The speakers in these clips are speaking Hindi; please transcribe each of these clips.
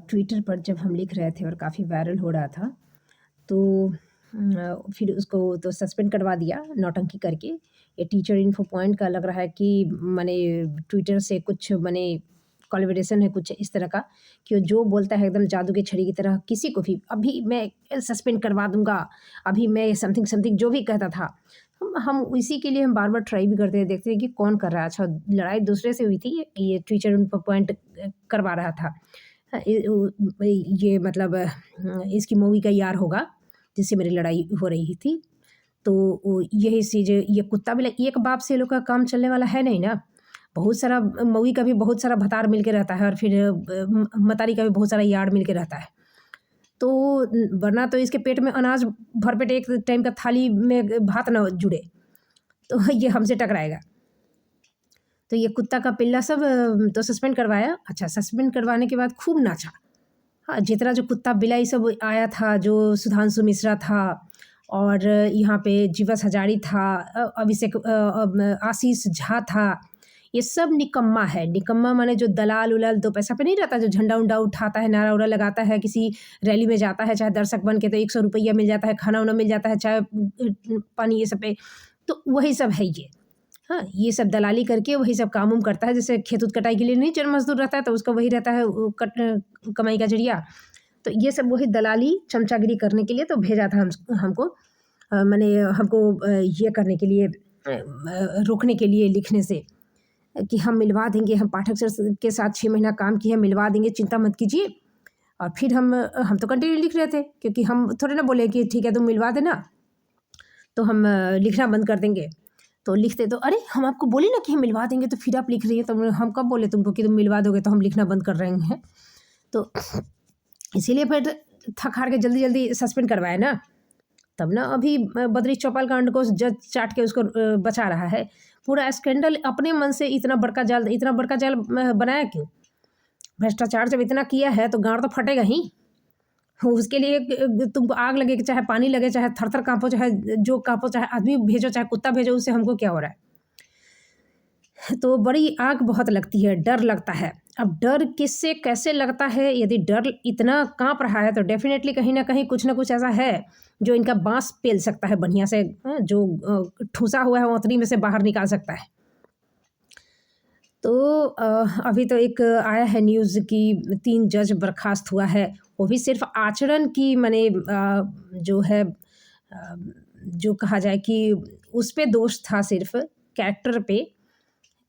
ट्विटर पर जब हम लिख रहे थे और काफ़ी वायरल हो रहा था, तो फिर उसको तो सस्पेंड करवा दिया नौटंकी करके। ये टीचर इन्फो पॉइंट का लग रहा है कि माने ट्विटर से कुछ माने कोलैबोरेशन है कुछ इस तरह का, कि वो जो बोलता है एकदम जादू की छड़ी की तरह किसी को भी अभी मैं सस्पेंड करवा दूँगा, अभी मैं समथिंग समथिंग जो भी कहता था। हम इसी के लिए हम बार-बार ट्राई भी करते हैं, देखते हैं कि कौन कर रहा है। अच्छा, लड़ाई दूसरे से हुई थी, ये टीचर इन्फो पॉइंट करवा रहा था। ये मतलब इसकी मौवी का यार होगा जिससे मेरी लड़ाई हो रही थी। तो वो यही चीज़, ये कुत्ता बिल्ला एक बाप से ये लोग का काम चलने वाला है नहीं ना। बहुत सारा मौगी का भी बहुत सारा भतार मिल के रहता है और फिर मतारी का भी बहुत सारा यार मिल के रहता है। तो वरना तो इसके पेट में अनाज भरपेट एक टाइम का थाली में भात ना जुड़े, तो ये हमसे टकराएगा। तो ये कुत्ता का पिल्ला सब तो सस्पेंड करवाया। अच्छा, सस्पेंड करवाने के बाद खूब नाचा। हाँ, जितना जो कुत्ता बिलाई सब आया था, जो सुधांशु मिश्रा था और यहाँ पे जीवस हजारी था, अभिषेक आशीष झा था, ये सब निकम्मा है। निकम्मा माने जो दलाल-उलाल 2 पैसा पे नहीं रहता, जो झंडा-उंडा उठाता है, नारा-वारा लगाता है, किसी रैली में जाता है, चाहे दर्शक बन के तो 100 रुपया मिल जाता है, खाना-वाना मिल जाता है, चाय पानी ये सब पे, तो वही सब है ये। हाँ, ये सब दलाली करके वही सब काम-उम करता है। जैसे खेत-उत कटाई के लिए नहीं जन मज़दूर रहता है, तो उसका वही रहता है वो कमाई का ज़रिया। तो ये सब वही दलाली, चमचागिरी करने के लिए तो भेजा था हमको, माने हमको ये करने के लिए, रोकने के लिए लिखने से, कि हम मिलवा देंगे, हम पाठक सर के साथ 6 महीना काम किए, मिलवा देंगे, चिंता मत कीजिए। और फिर हम तो कंटिन्यू लिख रहे थे, क्योंकि हम थोड़े ना बोले कि ठीक है तुम मिलवा देना, तो हम लिखना बंद कर देंगे। तो लिखते तो अरे हम आपको बोले ना कि हम मिलवा देंगे, तो फिर आप लिख रही हैं, तो हम कब बोले तुमको कि तुम मिलवा दोगे, तो हम लिखना बंद कर रहे हैं। तो इसीलिए फिर थक-हार के जल्दी-जल्दी सस्पेंड करवाया ना, तब ना अभी बद्री चौपाल कांड को जज चाट के उसको बचा रहा है। पूरा स्कैंडल अपने मन से इतना बड़का जाल बनाया क्यों? भ्रष्टाचार जब इतना किया है तो गाँड़ तो फटेगा ही। उसके लिए तुमको आग लगे, चाहे पानी लगे, चाहे थर-थर काँपो, चाहे जो काँपो, चाहे आदमी भेजो, चाहे कुत्ता भेजो, उससे हमको क्या हो रहा है? तो बड़ी आग बहुत लगती है, डर लगता है। अब डर किससे कैसे लगता है? यदि डर इतना काँप रहा है तो डेफ़िनेटली कहीं न कहीं कुछ न कुछ ऐसा है जो इनका बाँस पेल सकता है बढ़िया से, जो ठूँसा हुआ है ओंतरी में से बाहर निकाल सकता है। तो अभी तो एक आया है न्यूज़ कि 3 जज बर्खास्त हुआ है, वो भी सिर्फ़ आचरण की माने जो है, जो कहा जाए कि उस पे दोष था, सिर्फ़ कैरेक्टर पे,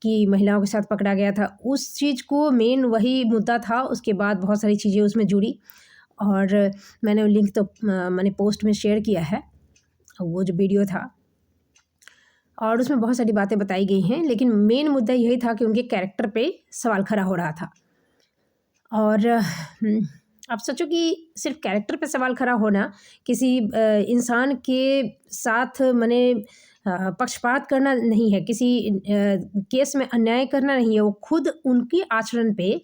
कि महिलाओं के साथ पकड़ा गया था, उस चीज़ को मेन वही मुद्दा था। उसके बाद बहुत सारी चीज़ें उसमें जुड़ी और मैंने वो लिंक तो मैंने पोस्ट में शेयर किया है, वो जो वीडियो था, और उसमें बहुत सारी बातें बताई गई हैं, लेकिन मेन मुद्दा यही था कि उनके कैरेक्टर पे सवाल खड़ा हो रहा था। और आप सोचो कि सिर्फ़ कैरेक्टर पे सवाल खड़ा होना, किसी इंसान के साथ माने पक्षपात करना नहीं है, किसी केस में अन्याय करना नहीं है, वो खुद उनके आचरण पे,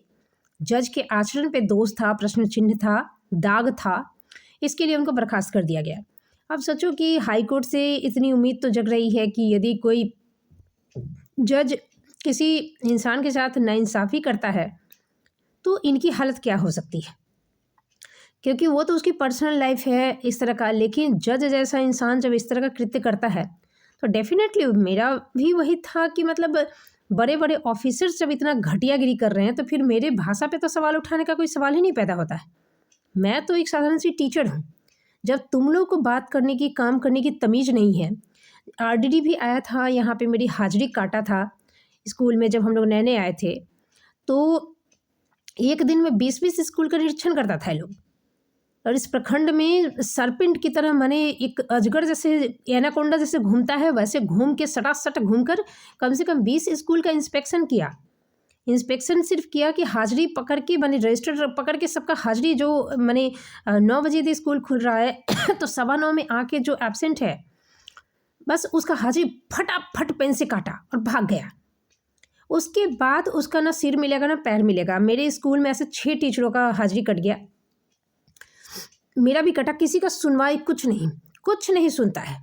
जज के आचरण पे दोष था, प्रश्न चिन्ह था, दाग था, इसके लिए उनको बर्खास्त कर दिया गया। अब सोचो कि हाई कोर्ट से इतनी उम्मीद तो जग रही है कि यदि कोई जज किसी इंसान के साथ नाइंसाफ़ी करता है, तो इनकी हालत क्या हो सकती है? क्योंकि वो तो उसकी पर्सनल लाइफ़ है इस तरह का, लेकिन जज जैसा इंसान जब इस तरह का कृत्य करता है, तो डेफ़िनेटली मेरा भी वही था कि मतलब बड़े-बड़े ऑफ़िसर्स जब इतना घटियागिरी कर रहे हैं, तो फिर मेरे भाषा पे तो सवाल उठाने का कोई सवाल ही नहीं पैदा होता है। मैं तो एक साधारण सी टीचर हूँ। जब तुम लोग को बात करने की, काम करने की तमीज़ नहीं है, आरडीडी भी आया था यहाँ पे, मेरी हाज़िरी काटा था स्कूल में जब हम लोग नए-नए आए थे, तो एक दिन में 20-20 स्कूल का निरीक्षण करता था ये लोग। और इस प्रखंड में सर्पेंट की तरह, माने एक अजगर जैसे, एनाकोंडा जैसे घूमता है, वैसे घूम के सटासट घूमकर कम से कम 20 स्कूल का इंस्पेक्शन किया। इंस्पेक्शन सिर्फ किया कि हाज़िरी पकड़ के, माने रजिस्टर पकड़ के सबका हाज़िरी, जो माने 9 बजे यदि स्कूल खुल रहा है तो 9:15 में आके जो एब्सेंट है, बस उसका हाज़िरी फटाफट पेन से काटा और भाग गया। उसके बाद उसका ना सिर मिलेगा ना पैर मिलेगा। मेरे स्कूल में ऐसे 6 टीचरों का हाज़िरी कट गया। मेरा भी कटा, किसी का सुनवाई कुछ नहीं सुनता है।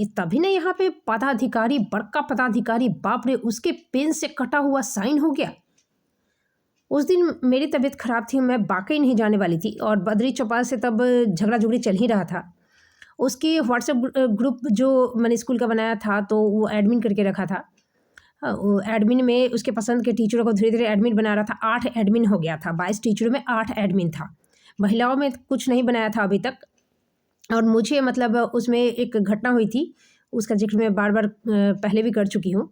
तभी ना यहाँ पे पदाधिकारी, बड़का पदाधिकारी, बाप रे, उसके पेन से कटा हुआ साइन हो गया। उस दिन मेरी तबीयत ख़राब थी, मैं वाकई नहीं जाने वाली थी और बद्री चौपाल से तब झगड़ा झुगड़ी चल ही रहा था। उसकी व्हाट्सएप ग्रुप जो मैंने स्कूल का बनाया था तो वो एडमिन करके रखा था। वो एडमिन में उसके पसंद के टीचरों को धीरे धीरे एडमिन बना रहा था। 8 एडमिन हो गया था, 22 टीचरों में 8 एडमिन था। महिलाओं में कुछ नहीं बनाया था अभी तक। और मुझे मतलब उसमें एक घटना हुई थी, उसका जिक्र मैं बार बार पहले भी कर चुकी हूँ।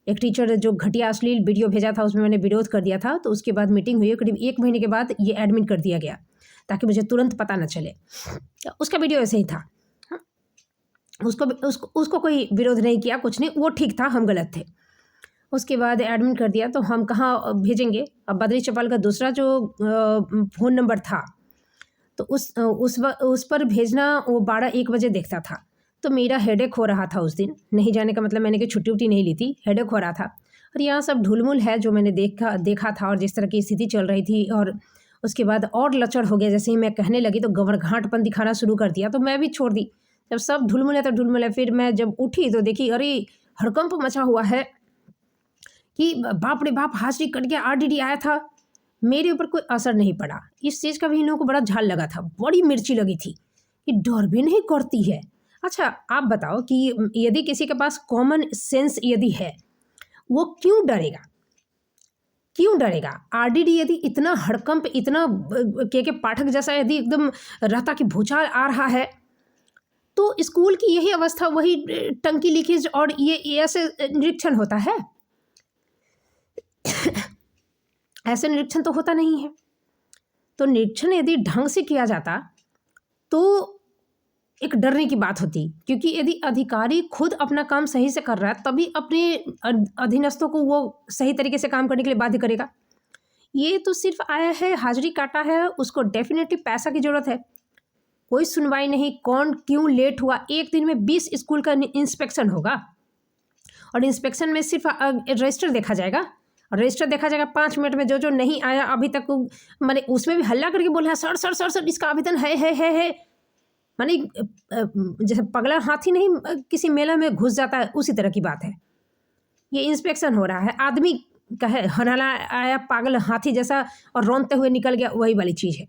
एक टीचर जो घटिया अश्लील वीडियो भेजा था, उसमें मैंने विरोध कर दिया था। तो उसके बाद मीटिंग हुई, करीब 1 महीने के बाद ये एडमिन कर दिया गया ताकि मुझे तुरंत पता न चले। उसका वीडियो ऐसे ही था। उसको कोई विरोध नहीं किया, कुछ नहीं, वो ठीक था, हम गलत थे। उसके बाद एडमिन कर दिया तो हम कहाँ भेजेंगे। अब बद्री चौपाल का दूसरा जो फ़ोन नंबर था तो उस पर भेजना वो 12-1 बजे देखता था। तो मेरा हेडेक हो रहा था उस दिन। नहीं जाने का मतलब मैंने कि छुट्टी उट्टी नहीं ली थी, हेडेक हो रहा था। और यहाँ सब ढुलमुल है जो मैंने देखा था और जिस तरह की स्थिति चल रही थी। और उसके बाद और लचड़ हो गया। जैसे ही मैं कहने लगी तो घबराहटपन दिखाना शुरू कर दिया, तो मैं भी छोड़ दी। जब सब ढुलमुल है तो ढुलमुल है। फिर मैं जब उठी तो देखी, अरे हड़कंप मचा हुआ है कि बाप रे बाप, हाजिरी कट गया, RDD आया था। मेरे ऊपर कोई असर नहीं पड़ा। इस चीज़ का भी इन लोगों को बड़ा झाल लगा था, बड़ी मिर्ची लगी थी कि डर भी नहीं करती है। अच्छा आप बताओ कि यदि किसी के पास कॉमन सेंस यदि है, वो क्यों डरेगा? क्यों डरेगा? RDD यदि इतना हड़कंप, इतना के पाठक जैसा यदि एकदम रहता कि भूचाल आ रहा है, तो स्कूल की यही अवस्था, वही टंकी लीकेज और ये ऐसे निरीक्षण होता है। ऐसे निरीक्षण तो होता नहीं है। तो निरीक्षण यदि ढंग से किया जाता तो एक डरने की बात होती, क्योंकि यदि अधिकारी खुद अपना काम सही से कर रहा है तभी अपने अधीनस्थों को वो सही तरीके से काम करने के लिए बाध्य करेगा। ये तो सिर्फ आया है, हाजिरी काटा है, उसको डेफिनेटली पैसा की ज़रूरत है। कोई सुनवाई नहीं, कौन क्यों लेट हुआ। एक दिन में 20 स्कूल का इंस्पेक्शन होगा और इंस्पेक्शन में सिर्फ रजिस्टर देखा जाएगा। और रजिस्टर देखा जाएगा 5 मिनट में। जो नहीं आया अभी तक, मैंने उसमें भी हल्ला करके बोला, सर सर सर सर इसका आवेदन है। माने जैसे पगला हाथी नहीं किसी मेला में घुस जाता है, उसी तरह की बात है। ये इंस्पेक्शन हो रहा है, आदमी का है, हनहला आया पागल हाथी जैसा और रौंदते हुए निकल गया, वही वाली चीज़ है।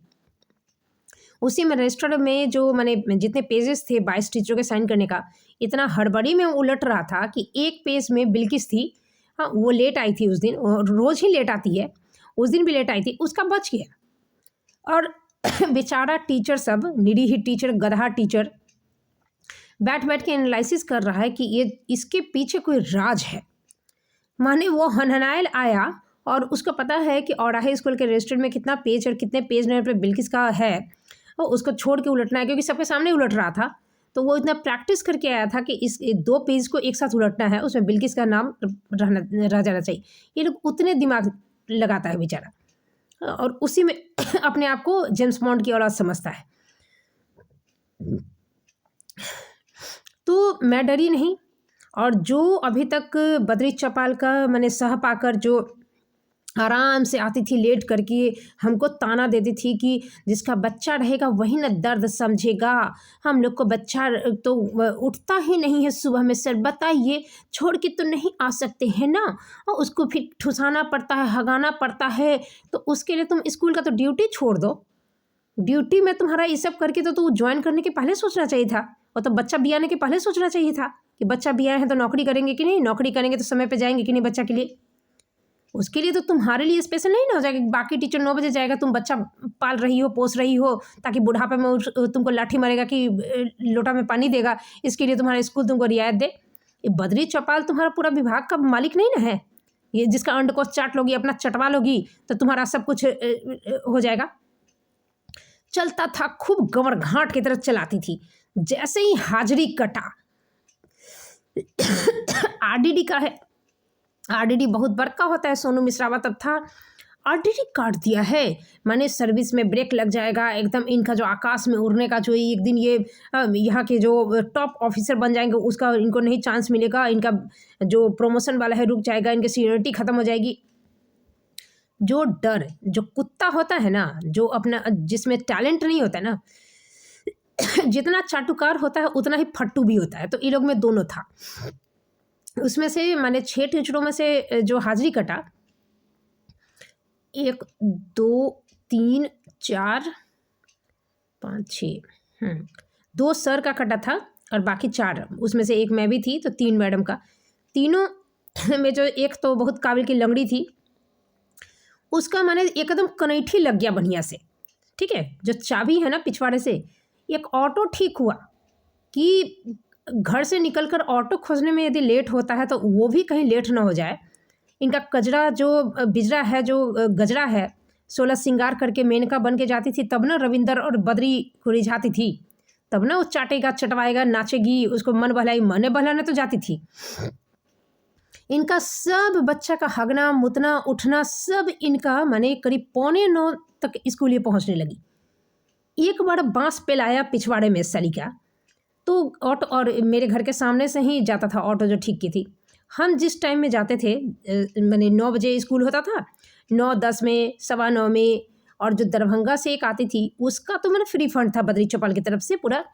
उसी में रजिस्टर में जो मैंने जितने पेजेस थे 22 टीचरों के साइन करने का, इतना हड़बड़ी में उलट रहा था कि एक पेज में बिल्किस थी। हाँ, वो लेट आई थी उस दिन, रोज़ ही लेट आती है, उस दिन भी लेट आई थी, उसका बच गया। और बेचारा टीचर सब, निरीह टीचर, गधा टीचर बैठ के एनालिसिस कर रहा है कि ये इसके पीछे कोई राज है। माने वो हनहनायल आया और उसको पता है कि औराहे स्कूल के रजिस्टर में कितना पेज और कितने पेज नंबर पे बिल्किस का है, और उसको छोड़ के उलटना है, क्योंकि सबके सामने उलट रहा था। तो वो इतना प्रैक्टिस करके आया था कि इस 2 पेज को एक साथ उलटना है, उसमें बिल्किस का नाम रह जाना चाहिए। ये लोग उतने दिमाग लगाता है बेचारा, और उसी में अपने आप को जेम्स बॉन्ड की औलाद समझता है। तो मैं डरी नहीं। और जो अभी तक बद्री चौपाल का मैंने सह पाकर, जो आराम से आती थी लेट करके, हमको ताना देती थी कि जिसका बच्चा रहेगा वही ना दर्द समझेगा, हम लोग को बच्चा तो उठता ही नहीं है सुबह में, सर बताइए, छोड़ के तो नहीं आ सकते हैं ना, और उसको फिर ठुसाना पड़ता है, हगाना पड़ता है, तो उसके लिए तुम स्कूल का तो ड्यूटी छोड़ दो। ड्यूटी में तुम्हारा ये सब करके तो तू ज्वाइन करने के पहले सोचना चाहिए था, और तो बच्चा बियाने के पहले सोचना चाहिए था कि बच्चा बियाए हैं तो नौकरी करेंगे कि नहीं, नौकरी करेंगे तो समय पे जाएंगे कि नहीं बच्चा के लिए। उसके लिए तो तुम्हारे लिए स्पेशल नहीं ना हो जाएगा कि बाकी टीचर 9 बजे जाएगा, तुम बच्चा पाल रही हो, पोस रही हो, ताकि बुढ़ापे में तुमको लाठी मारेगा कि लोटा में पानी देगा, इसके लिए तुम्हारा स्कूल तुमको रियायत दे। ये बद्री चौपाल तुम्हारा पूरा विभाग का मालिक नहीं ना है, ये जिसका अंडकोश चाट लोगी, अपना चटवा लोगी तो तुम्हारा सब कुछ हो जाएगा। चलता था, खूब गंवर घाट की तरह चलाती थी। जैसे ही हाजिरी कटा, RDD का है, RDD बहुत बड़का होता है, सोनू मिश्रावा तब था, RDD काट दिया है। माने सर्विस में ब्रेक लग जाएगा एकदम, इनका जो आकाश में उड़ने का, जो एक दिन ये यहाँ के जो टॉप ऑफिसर बन जाएंगे उसका इनको नहीं चांस मिलेगा, इनका जो प्रमोशन वाला है रुक जाएगा, इनकी सीनियरिटी खत्म हो जाएगी। जो डर, जो कुत्ता होता है ना, जो अपना, जिसमें टैलेंट नहीं होता है ना, जितना चाटुकार होता है उतना ही फट्टू भी होता है, तो इन लोग में दोनों था। उसमें से मैंने 6 टीचरों में से जो हाजिरी कटा, 1 2 3 4 5 6 2 सर का कटा था और बाकी 4, उसमें से एक मैं भी थी, तो 3 मैडम का। तीनों में जो एक तो बहुत काबिल की लंगड़ी थी, उसका माने एकदम कनैठी लग गया बढ़िया से, ठीक है। जो चाबी है ना पिछवाड़े से, एक ऑटो ठीक हुआ कि घर से निकलकर ऑटो खोजने में यदि लेट होता है तो वो भी कहीं लेट ना हो जाए। इनका कजरा जो बिजरा है, जो गजरा है, 16 श्रृंगार करके मेनका बन के जाती थी, तब ना रविंदर और बद्री को रिझाती थी, तब ना वो चाटेगा चटवाएगा नाचेगी, उसको मन बहलाई, मन बहलाने तो जाती थी। इनका सब बच्चा का हगना मुतना उठना सब इनका माने करीब 8:45 तक स्कूल ये पहुँचने लगी। एक बार बांस पे लाया पिछवाड़े में सलीका, तो ऑटो, और मेरे घर के सामने से ही जाता था ऑटो जो ठीक की थी। हम जिस टाइम में जाते थे, माने 9 बजे स्कूल होता था, 9:10 में, 9:15 में, और जो दरभंगा से एक आती थी उसका तो मैंने फ्री फंड था बद्री चौपाल की तरफ से पूरा,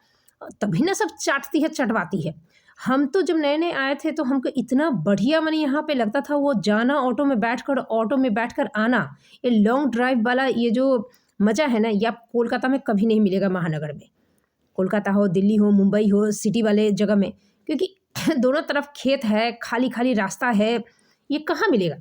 तभी ना सब चाटती है चटवाती है। हम तो जब नए नए आए थे तो हमको इतना बढ़िया मैंने यहाँ पे लगता था, वो जाना ऑटो में बैठकर आना, ये लॉन्ग ड्राइव वाला ये जो मज़ा है ना, ये आप कोलकाता में कभी नहीं मिलेगा, महानगर में, कोलकाता हो, दिल्ली हो, मुंबई हो, सिटी वाले जगह में, क्योंकि दोनों तरफ खेत है, खाली खाली रास्ता है, ये कहाँ मिलेगा।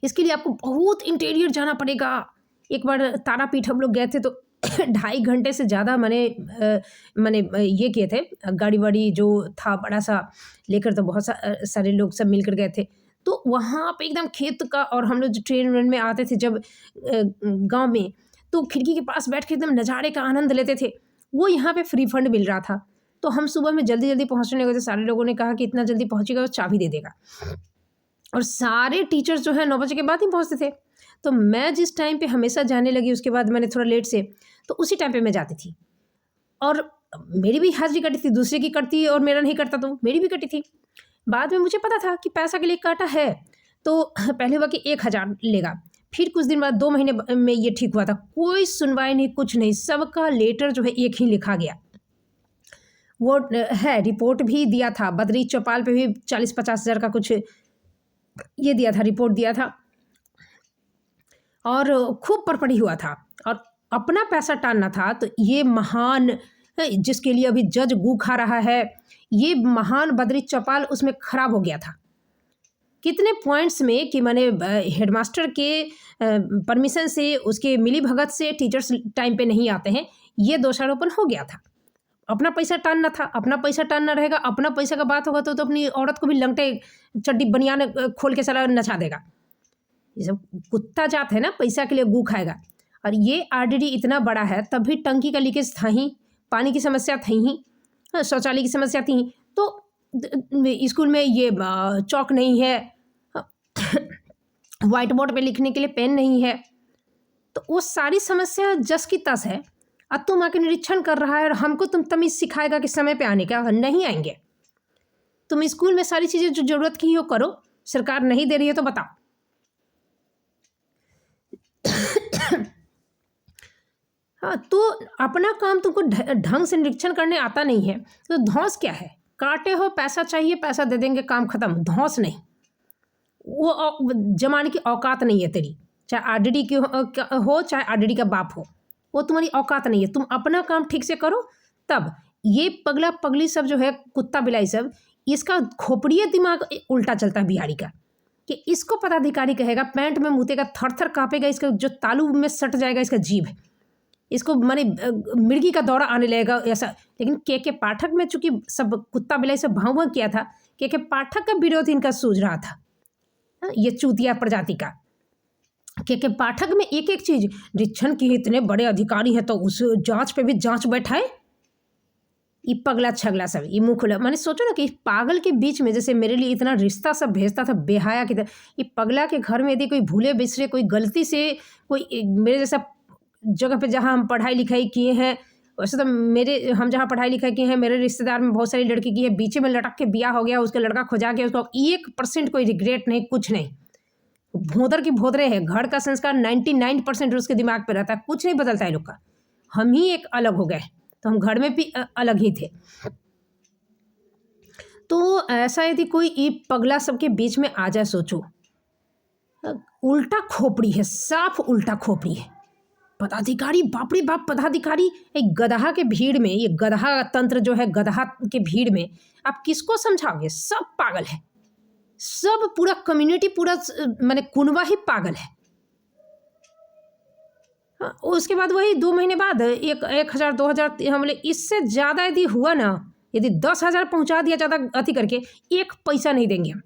इसके लिए आपको बहुत इंटीरियर जाना पड़ेगा। एक बार तारापीठ हम लोग गए थे तो 2.5 घंटे से ज़्यादा मैंने ये किए थे, गाड़ी वाड़ी जो था बड़ा सा लेकर, तो बहुत सारे लोग सब मिलकर गए थे। तो वहाँ पे एकदम खेत का, और हम लोग जो ट्रेन वेन में आते थे जब गांव में, तो खिड़की के पास बैठ के एकदम नज़ारे का आनंद लेते थे। वो यहाँ पे फ्री फंड मिल रहा था, तो हम सुबह में जल्दी जल्दी पहुँचने लगे थे। सारे लोगों ने कहा कि इतना जल्दी पहुँचेगा तो चाबी दे देगा, और सारे टीचर्स जो है 9 बजे के बाद ही पहुँचते थे। तो मैं जिस टाइम पे हमेशा जाने लगी, उसके बाद मैंने थोड़ा लेट से, तो उसी टाइम पे मैं जाती थी, और मेरी भी हाजिरी कटी थी, दूसरे की कटती और मेरा नहीं कटता, तो मेरी भी कटी थी। बाद में मुझे पता था कि पैसा के लिए काटा है, तो पहले हुआ कि 1000 लेगा, फिर कुछ दिन बाद 2 महीने में ये ठीक हुआ था। कोई सुनवाई नहीं, कुछ नहीं, सबका लेटर जो है एक ही लिखा गया। वो है, रिपोर्ट भी दिया था, बद्री चौपाल पे भी 40-50 हज़ार का कुछ ये दिया था, रिपोर्ट दिया था, और खूब परपड़ी हुआ था, और अपना पैसा टालना था। तो ये महान, जिसके लिए अभी जज गू खा रहा है, ये महान बद्री चौपाल उसमें खराब हो गया था। कितने पॉइंट्स में कि मैंने हेडमास्टर के परमिशन से, उसके मिली भगत से टीचर्स टाइम पे नहीं आते हैं, ये दोषारोपण हो गया था। अपना पैसा टालना था, अपना पैसा टालना रहेगा, अपना पैसा का बात होगा तो अपनी औरत को भी लंगटे चड्डी बनियान खोल के सारा नचा देगा। ये सब कुत्ता जात है ना, पैसा के लिए गू खाएगा। और ये आरडीडी इतना बड़ा है, तब भी टंकी का लीकेज था ही, पानी की समस्या थी ही, शौचालय की समस्या थी, तो स्कूल में ये चौक नहीं है, व्हाइट बोर्ड पे लिखने के लिए पेन नहीं है, तो वो सारी समस्या जस की तस है। अब तुम आके निरीक्षण कर रहा है और हमको तुम तमीज सिखाएगा कि समय पे आने का, नहीं आएंगे। तुम स्कूल में सारी चीज़ें जो ज़रूरत की हो करो, सरकार नहीं दे रही है तो बताओ। हाँ, तो अपना काम तुमको ढंग से निरीक्षण करने आता नहीं है, तो धौंस क्या है, काटे हो, पैसा चाहिए, पैसा दे देंगे, काम खत्म, धौंस नहीं। वो जमाने की औकात नहीं है तेरी, चाहे आरडीडी की हो चाहे आरडीडी का बाप हो, वो तुम्हारी औकात नहीं है। तुम अपना काम ठीक से करो, तब ये पगला पगली सब जो है, कुत्ता बिलाई सब, इसका खोपड़िया दिमाग उल्टा चलता है बिहारी का, कि इसको पदाधिकारी कहेगा, पैंट में मुतेगा, थर थर काँपेगा, इसका जो तालू में सट जाएगा इसका जीभ, इसको माने मिर्गी का दौरा आने लगेगा ऐसा। लेकिन के पाठक में चूंकि सब कुत्ता बिलाई से भाव भाव किया था, के पाठक का विरोध इनका सूझ रहा था, ये चूतिया प्रजाति का। के पाठक में एक एक चीज, निरीक्षण की इतने बड़े अधिकारी हैं तो उस जांच पे भी जांच बैठाए, ये पगला छगला सब, ये मुँह खुला। मैंने सोचो ना कि पागल के बीच में, जैसे मेरे लिए इतना रिश्ता सब भेजता था बेहाया की तरह, ये पगला के घर में यदि कोई भूले बिसरे, कोई गलती से, कोई मेरे जैसा जगह पे जहाँ हम पढ़ाई लिखाई किए हैं, वैसे तो हम जहाँ पढ़ाई लिखाई किए हैं, मेरे रिश्तेदार में बहुत सारी लड़की की है, बीच में लटक के ब्याह हो गया, उसका लड़का खोजा गया, उसको 1% कोई रिग्रेट नहीं, कुछ नहीं। भोदर की भोदरे है, घर का संस्कार 99% उसके दिमाग पे रहता है, कुछ नहीं बदलता है लोग का। हम ही एक अलग हो गए, तो हम घर में भी अलग ही थे। तो ऐसा यदि कोई पगला सबके बीच में आ जाए, सोचो उल्टा खोपड़ी है, साफ उल्टा खोपड़ी है। पदाधिकारी, बाप रे बाप, पदाधिकारी एक गधा के भीड़ में, ये गधा तंत्र जो है, गधा के भीड़ में आप किसको समझाओगे? सब पागल है, सब पूरा कम्युनिटी, पूरा माने कुनबा ही पागल है। हाँ, उसके बाद वही 2 महीने बाद 1,000 2,000 हम बोले इससे ज़्यादा यदि हुआ ना, यदि 10,000 पहुँचा दिया ज़्यादा अति करके, 1 पैसा नहीं देंगे हम।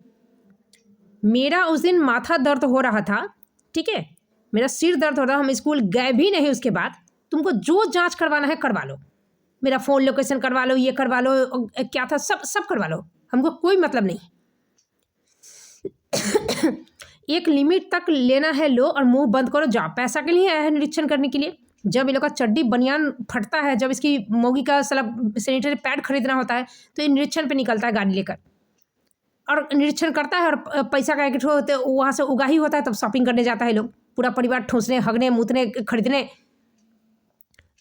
मेरा उस दिन माथा दर्द हो रहा था, ठीक है, मेरा सिर दर्द हो रहा, हम स्कूल गए भी नहीं। उसके बाद तुमको जो जांच करवाना है करवा लो, मेरा फ़ोन लोकेशन करवा लो, ये करवा लो, क्या था सब करवा लो, हमको कोई मतलब नहीं। एक लिमिट तक लेना है लो और मुंह बंद करो, जाओ। पैसा के लिए आया है निरीक्षण करने के लिए। जब ये लोग का चड्डी बनियान फटता है, जब इसकी मौगी का सैनिटरी पैड खरीदना होता है, तो ये निरीक्षण पे निकलता है गाड़ी लेकर और निरीक्षण करता है, और पैसा का एक होते वहाँ से उगाही होता है, तब शॉपिंग करने जाता है लोग, पूरा परिवार ठूसने, हगने, मूतने, खरीदने।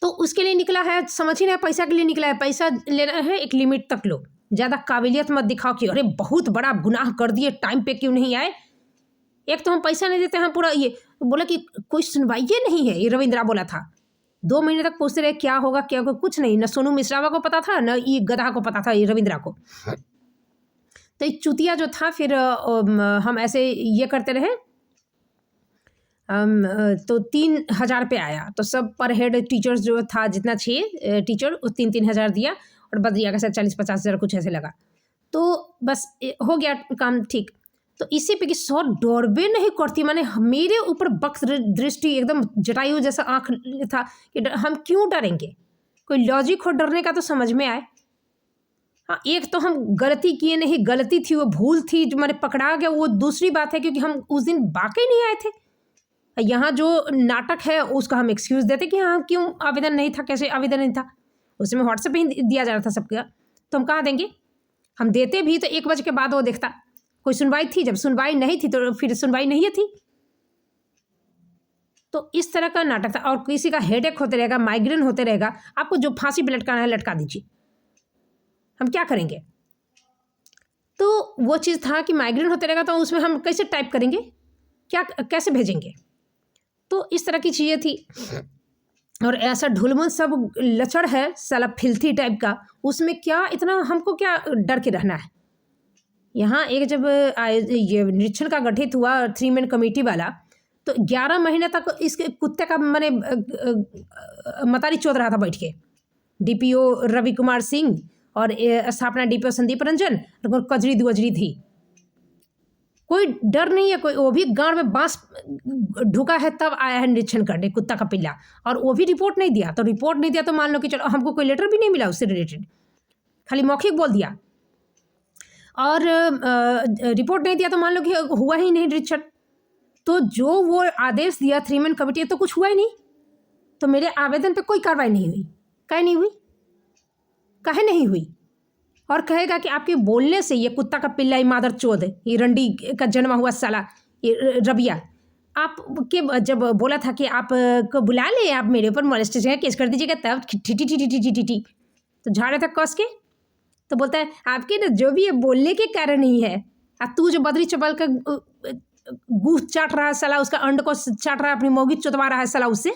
तो उसके लिए निकला है, समझ ही नहीं, पैसा के लिए निकला है। पैसा लेना है, एक लिमिट तक लो, ज़्यादा काबिलियत मत दिखाओ कि अरे बहुत बड़ा गुनाह कर दिए, टाइम पे क्यों नहीं आए। एक तो हम पैसा नहीं देते हैं, पूरा ये बोला कि कोई सुनवाई नहीं है, ये रविंद्रा बोला था। 2 महीने तक पूछते रहे क्या होगा क्या होगा, कुछ नहीं। न सोनू मिश्रावा को पता था, न ये गधा को पता था, ये रविंद्रा को। तो ये चुतिया जो था, फिर हम ऐसे ये करते रहे। तो 3,000 पे आया, तो सब पर हेड टीचर्स जो था, जितना 6 टीचर, उस 3,000 दिया, और बद्रिया का शायद 40-50 हज़ार कुछ ऐसे लगा। तो बस हो गया काम ठीक। तो इसी पे कि सौ डरबे नहीं करती, माने मेरे ऊपर बक्स दृष्टि एकदम जटायु जैसा आँख था कि हम क्यों डरेंगे, कोई लॉजिक हो डरने का तो समझ में आए। हाँ, एक तो हम गलती किए नहीं, गलती थी, वो भूल थी, जो मैंने पकड़ा गया, वो दूसरी बात है, क्योंकि हम उस दिन वाकई नहीं आए थे। यहाँ जो नाटक है उसका हम एक्सक्यूज़ देते कि हाँ क्यों आवेदन नहीं था, कैसे आवेदन नहीं था, उसमें व्हाट्सएप पे ही दिया जा रहा था सबका, तो हम कहाँ देंगे। हम देते भी तो 1 बजे के बाद वो देखता कोई सुनवाई थी, जब सुनवाई नहीं थी तो फिर सुनवाई नहीं थी। तो इस तरह का नाटक था। और किसी का हेडेक होते रहेगा, माइग्रेन होते रहेगा, आपको जो फांसी पे लटकाना है लटका दीजिए, हम क्या करेंगे। तो वो चीज़ था कि माइग्रेन होते रहेगा, तो उसमें हम कैसे टाइप करेंगे, क्या कैसे भेजेंगे। तो इस तरह की चीज़ें थी। और ऐसा ढुलमुल सब लचड़ है साला फिल्थी टाइप का, उसमें क्या इतना हमको क्या डर के रहना है। यहाँ एक जब ये निरीक्षण का गठित हुआ 3 मैन कमेटी वाला, तो 11 महीने तक इसके कुत्ते का मैंने मतारी चोद रहा था बैठ के। डीपीओ रवि कुमार सिंह और स्थापना डीपीओ संदीप रंजन और कजरी दुअजरी थी। कोई डर नहीं है, कोई वो भी गांव में बांस ढुका है तब आया है निरीक्षण करने, कुत्ता का पिल्ला, और वो भी रिपोर्ट नहीं दिया। तो रिपोर्ट नहीं दिया तो मान लो कि चलो हमको कोई लेटर भी नहीं मिला उससे रिलेटेड, खाली मौखिक बोल दिया, और रिपोर्ट नहीं दिया तो मान लो कि हुआ ही नहीं निरीक्षण। तो जो वो आदेश दिया 3 मैन कमेटी, तो कुछ हुआ ही नहीं। तो मेरे आवेदन पे कोई कार्रवाई नहीं हुई। काहे नहीं हुई, काहे नहीं हुई। और कहेगा कि आपके बोलने से ये कुत्ता का पिल्ला, ये मादर चोद, ये रंडी का जन्मा हुआ साला, ये रबिया, आप के जब बोला था कि आप को बुला ले, आप मेरे ऊपर मोलेस्टेशन का केस कर दीजिएगा, तब ठी तो झाड़े तक कस के। तो बोलता है आपके ना जो भी ये बोलने के कारण ही है। तू जो बदरी चबल का गूह चाट रहा है साला, उसका अंड को चाट रहा है, अपनी मौगी चुतवा रहा है साला, उससे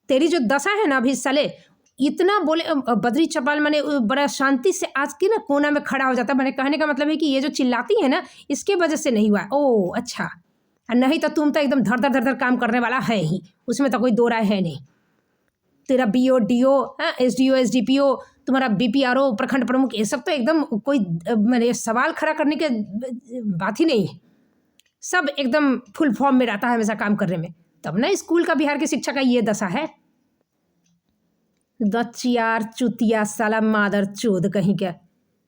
तेरी जो दशा है ना अभी साले, इतना बोले। बद्री चपाल मैंने बड़ा शांति से आज के ना कोना में खड़ा हो जाता। मैंने कहने का मतलब है कि ये जो चिल्लाती है ना, इसके वजह से नहीं हुआ। ओ अच्छा, नहीं तो तुम तो एकदम धर धर काम करने वाला है ही, उसमें तो कोई दो राय है नहीं। तेरा BO DO SDO SDPO, तुम्हारा BPRO प्रखंड प्रमुख, ये सब तो एकदम कोई मैंने सवाल खड़ा करने के बात ही नहीं है। सब एकदम फुल फॉर्म में रहता है हमेशा काम करने में। तब ना स्कूल का, बिहार की शिक्षा का ये दशा है। दचियार चुतिया साला मादर चोद कहीं क्या,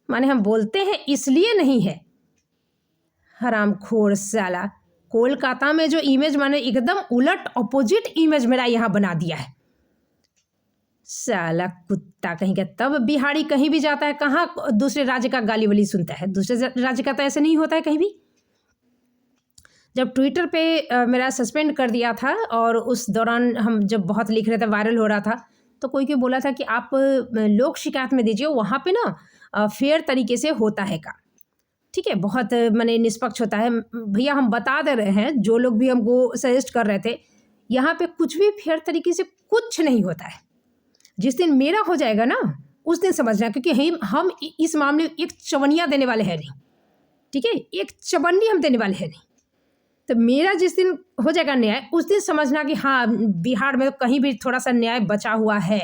माने हम बोलते हैं इसलिए नहीं है, हरामखोर साला। कोलकाता में जो इमेज मैंने एकदम उलट अपोजिट इमेज मेरा यहाँ बना दिया है साला कुत्ता कहीं का। तब बिहारी कहीं भी जाता है, कहाँ दूसरे राज्य का गाली वाली सुनता है, दूसरे राज्य का तो ऐसे नहीं होता है कहीं भी। जब ट्विटर पे मेरा सस्पेंड कर दिया था, और उस दौरान हम जब बहुत लिख रहे थे, वायरल हो रहा था, तो कोई बोला था कि आप लोक शिकायत में दीजिए, वहाँ पे ना फेयर तरीके से होता है का। ठीक है, बहुत माने निष्पक्ष होता है। भैया हम बता दे रहे हैं, जो लोग भी हमको सजेस्ट कर रहे थे, यहाँ पे कुछ भी फेयर तरीके से कुछ नहीं होता है। जिस दिन मेरा हो जाएगा ना, उस दिन समझना, क्योंकि हम इस मामले में एक चवन्निया देने वाले हैं नहीं, ठीक है, एक चवन्नी हम देने वाले हैं नहीं। तो मेरा जिस दिन हो जाएगा न्याय, उस दिन समझना कि हाँ, बिहार में तो कहीं भी थोड़ा सा न्याय बचा हुआ है।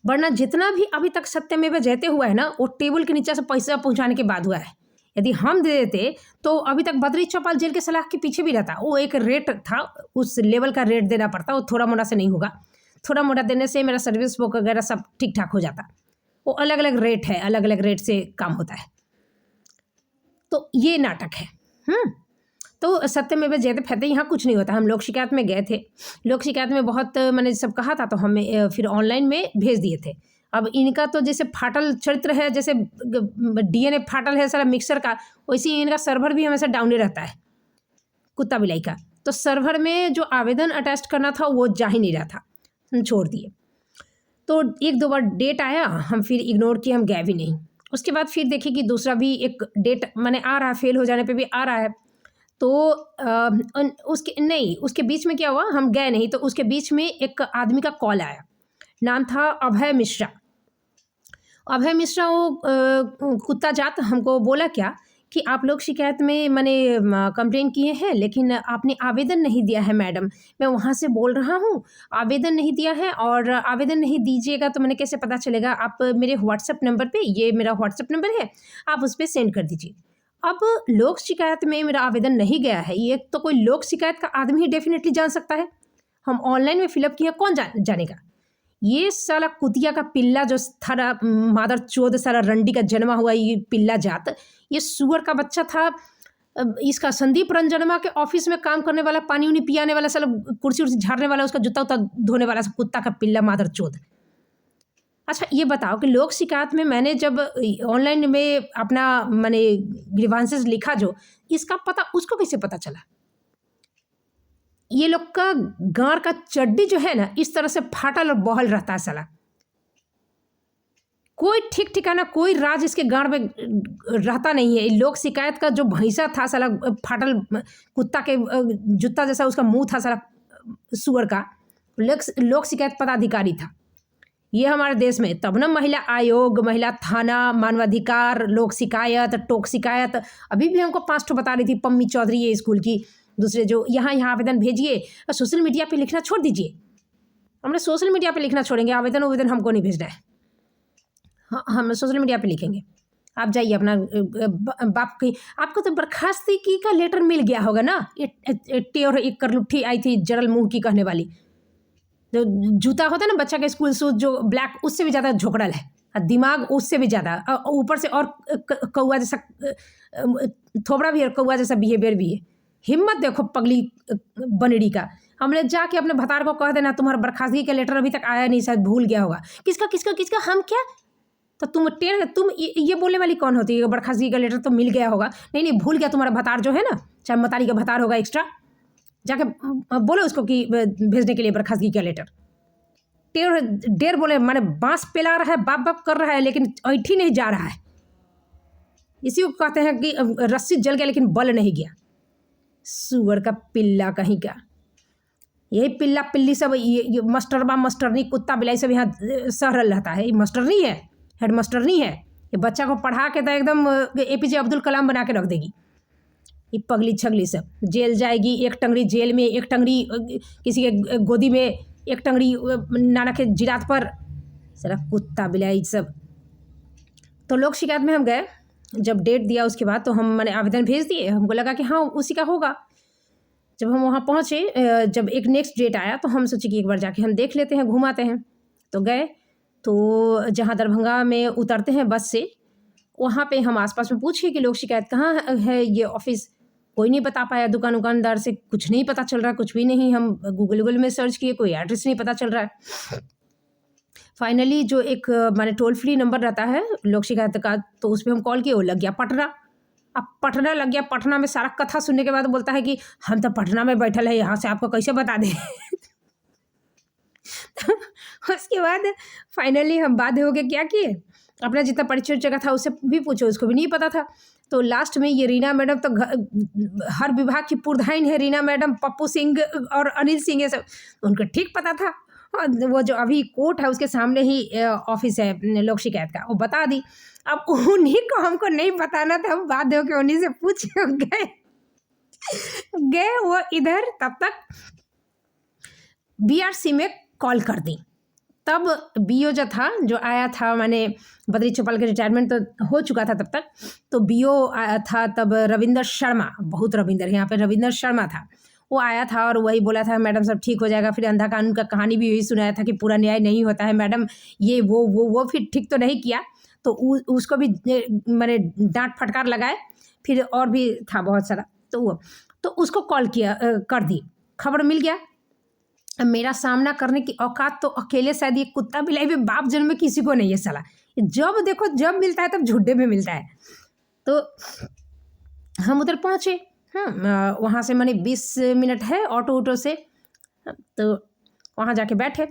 वरना जितना भी अभी तक सत्यमेव जयते हुआ है ना, वो टेबल के नीचे से पैसा पहुंचाने के बाद हुआ है। यदि हम दे देते तो अभी तक बद्री चौपाल जेल के सलाह के पीछे भी रहता। वो एक रेट था, उस लेवल का रेट देना पड़ता, वो थोड़ा मोटा से नहीं होगा। थोड़ा मोटा देने से मेरा सर्विस बुक वगैरह सब ठीक ठाक हो जाता। वो अलग अलग रेट है, अलग अलग रेट से काम होता है। तो ये नाटक है। तो सत्यमेव जयते फैते यहाँ कुछ नहीं होता। हम लोक शिकायत में गए थे, लोक शिकायत में बहुत मैंने सब कहा था, तो हमें फिर ऑनलाइन में भेज दिए थे। अब इनका तो जैसे फाटल चरित्र है, जैसे डीएनए फाटल है सारा मिक्सर का, वैसे ही इनका सर्वर भी हमेशा डाउन रहता है, कुत्ता बिलाई का। तो सर्वर में जो आवेदन अटैच करना था वो जा ही नहीं रहा था, हम छोड़ दिए। तो 1-2 बार डेट आया, हम फिर इग्नोर किए, हम गए भी नहीं। उसके बाद फिर देखिए कि दूसरा भी एक डेट मैंने आ रहा है, फेल हो जाने पे भी आ रहा है। तो उसके बीच में क्या हुआ, हम गए नहीं। तो उसके बीच में एक आदमी का कॉल आया, नाम था अभय मिश्रा। अभय मिश्रा वो कुत्ता जात हमको बोला क्या कि आप लोग शिकायत में मैंने कंप्लेन किए हैं, लेकिन आपने आवेदन नहीं दिया है मैडम। मैं वहाँ से बोल रहा हूँ, आवेदन नहीं दिया है, और आवेदन नहीं दीजिएगा तो मैंने कैसे पता चलेगा। आप मेरे व्हाट्सएप नंबर पे, ये मेरा व्हाट्सएप नंबर है, आप उस पर सेंड कर दीजिए। अब लोक शिकायत में मेरा आवेदन नहीं गया है, ये तो कोई लोक शिकायत का आदमी ही डेफिनेटली जान सकता है। हम ऑनलाइन में फिलअप किया, कौन जानेगा। ये साला कुतिया का पिल्ला जो थारा मादर चोद सारा रंडी का जन्मा हुआ, ये पिल्ला जात, ये सुअर का बच्चा था। इसका संदीप रंजनमा के ऑफिस में काम करने वाला, पानी उनी पियाने वाला, साला कुर्सी उर्सी झाड़ने वाला, उसका जूता उता धोने वाला, सब कुत्ता का पिल्ला मादर चोद। अच्छा ये बताओ कि लोक शिकायत में मैंने जब ऑनलाइन में अपना मैंने ग्रीवांसेस लिखा, जो इसका पता उसको कैसे पता चला। ये लोग का गार का चड्डी जो है ना, इस तरह से फाटल और बहल रहता है साला। कोई ठीक ठिकाना, कोई राज इसके गाड़ में रहता नहीं है। लोक शिकायत का जो भैंसा था साला, फाटल कुत्ता के जूता जैसा उसका मुंह था साला, सुअर का। लोक शिकायत पदाधिकारी था ये हमारे देश में। तब ना महिला आयोग, महिला थाना, मानवाधिकार, लोक शिकायत, टोक शिकायत। अभी भी हमको 5 ठो बता रही थी पम्मी चौधरी, ये स्कूल की दूसरे, जो यहाँ आवेदन भेजिए और सोशल मीडिया पे लिखना छोड़ दीजिए। हमने सोशल मीडिया पे लिखना छोड़ेंगे, आवेदन हमको नहीं भेजना है। हाँ, हम सोशल मीडिया पे लिखेंगे। आप जाइए अपना बाप की, आपको तो बर्खास्तगी का लेटर मिल गया होगा ना। और एक करलुट्ठी आई थी जरल मुँह की कहने वाली, जो जूता होता है ना बच्चा के स्कूल शूज जो ब्लैक, उससे भी ज़्यादा झोकड़ल है, और दिमाग उससे भी ज़्यादा, ऊपर से और कौआ जैसा थोबड़ा भी है, कौआ जैसा बिहेवियर भी है। हिम्मत देखो पगली बनड़ी का। हमने जाके अपने भतार को कह देना तुम्हारा बर्खास्तगी का लेटर अभी तक आया नहीं, शायद भूल गया होगा। किसका किसका किसका, हम क्या, तो तुम ये बोलने वाली कौन होती है, बर्खास्तगी का लेटर तो मिल गया होगा। नहीं भूल गया तुम्हारा भतार जो है ना, चाहे मतारी का भतार होगा एक्स्ट्रा, जाके बोलो उसको कि भेजने के लिए बर्खास्तगी का लेटर। डेर बोले माने बांस पेला रहा है, बाप बाप कर रहा है, लेकिन ऐठी नहीं जा रहा है। इसी को कहते हैं कि रस्सी जल गया लेकिन बल नहीं गया। सुअर का पिल्ला कहीं का। यही पिल्ला पिल्ली सब ये मास्टरबा मास्टरनी कुत्ता बिलाई सब यहाँ सहरल रहता है। ये मास्टर नहीं है, हेड मास्टर नहीं है। ये बच्चा को पढ़ा के तो एकदम APJ अब्दुल कलाम बना के रख देगी। ये पगली छगली सब जेल जाएगी, एक टंगड़ी जेल में, एक टंगड़ी किसी के गोदी में, एक टंगड़ी नाना के जिरात पर, सारा कुत्ता बिलाई सब। तो लोक शिकायत में हम गए, जब डेट दिया उसके बाद तो हम मैंने आवेदन भेज दिए। हमको लगा कि हाँ उसी का होगा। जब हम वहाँ पहुँचे, जब एक नेक्स्ट डेट आया तो हम सोचे कि एक बार जाके हम देख लेते हैं, घुमाते हैं। तो गए, तो जहाँ दरभंगा में उतरते हैं बस से, वहाँ पे हम आसपास में पूछे कि लोक शिकायत कहाँ है ये ऑफिस। कोई नहीं बता पाया, दुकानदार से कुछ नहीं पता चल रहा, कुछ भी नहीं। हम गूगल में सर्च किए, कोई एड्रेस नहीं पता चल रहा है। फाइनली जो एक माने टोल फ्री नंबर रहता है लोक शिकायत का, तो उस पर हम कॉल किए, वो लग गया पटना। अब पटना लग गया, पटना में सारा कथा सुनने के बाद बोलता है कि हम तो पटना में बैठल है, यहाँ से आपको कैसे बता दें। उसके बाद फाइनली हम बाध्य हो गए, क्या किए, अपना जितना परिचय जगह था उससे भी पूछो, उसको भी नहीं पता था। तो लास्ट में ये रीना मैडम तो हर विभाग की पुरधाइन है रीना मैडम, पप्पू सिंह और अनिल सिंह, ये सब उनको ठीक पता था। और वो जो अभी कोर्ट है उसके सामने ही ऑफिस है लोक शिकायत का, वो बता दी। अब उन्हीं को हमको नहीं बताना था, हम बाध्य होकर उन्हीं से पूछ गए गए वो इधर। तब तक बीआरसी में कॉल कर दी। तब बीओ जो था, जो आया था, मैंने बद्री चौपाल के रिटायरमेंट तो हो चुका था तब तक, तो बीओ आया था तब रविंदर शर्मा, बहुत रविंदर, यहाँ पे रविंदर शर्मा था, वो आया था और वही बोला था मैडम सब ठीक हो जाएगा। फिर अंधा कानून का कहानी भी यही सुनाया था कि पूरा न्याय नहीं होता है मैडम, ये वो फिर ठीक तो नहीं किया, तो उसको भी मैंने डांट फटकार लगाए। फिर और भी था बहुत सारा, तो उसको कॉल किया, कर दी, खबर मिल गया। मेरा सामना करने की औकात तो अकेले शायद ये कुत्ता बिलाई भी बाप जन्म में किसी को नहीं है साला। जब देखो जब मिलता है तब झुड्डे में मिलता है। तो हम उधर पहुँचे, वहाँ से मैंने 20 मिनट है ऑटो से, तो वहाँ जाके बैठे